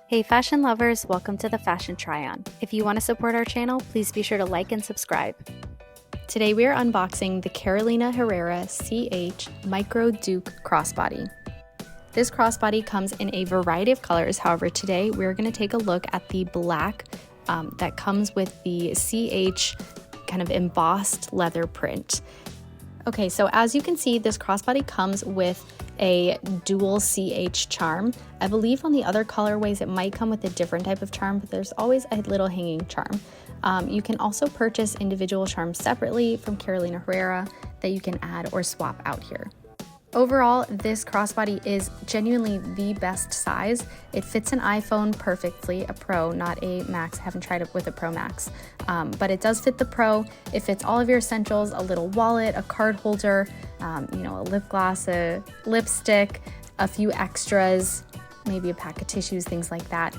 Hey fashion lovers, welcome to the Fashion Try-On. If you want to support our channel, please be sure to like and subscribe. Today we are unboxing the Carolina Herrera CH Micro Duke Crossbody. This crossbody comes in a variety of colors, however today we're going to take a look at the black that comes with the CH kind of embossed leather print. Okay, so as you can see, this crossbody comes with a dual CH charm. I believe on the other colorways it might come with a different type of charm, but there's always a little hanging charm. You can also purchase individual charms separately from Carolina Herrera that you can add or swap out here. Overall, this crossbody is genuinely the best size. It fits an iPhone perfectly, a Pro, not a Max. I haven't tried it with a Pro Max, but it does fit the Pro. It fits all of your essentials, a little wallet, a card holder, a lip gloss, a lipstick, a few extras, maybe a pack of tissues, things like that.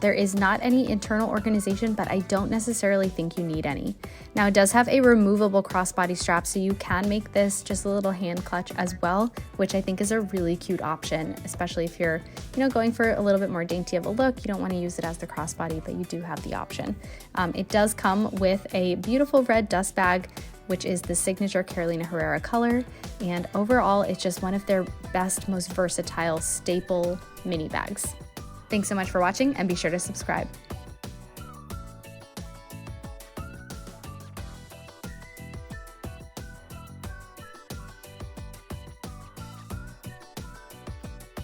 There is not any internal organization, but I don't necessarily think you need any. Now it does have a removable crossbody strap, so you can make this just a little hand clutch as well, which I think is a really cute option, especially if you're, going for a little bit more dainty of a look. You don't want to use it as the crossbody, but you do have the option. It does come with a beautiful red dust bag, which is the signature Carolina Herrera color, and overall it's just one of their best, most versatile staple mini bags. Thanks so much for watching, and be sure to subscribe.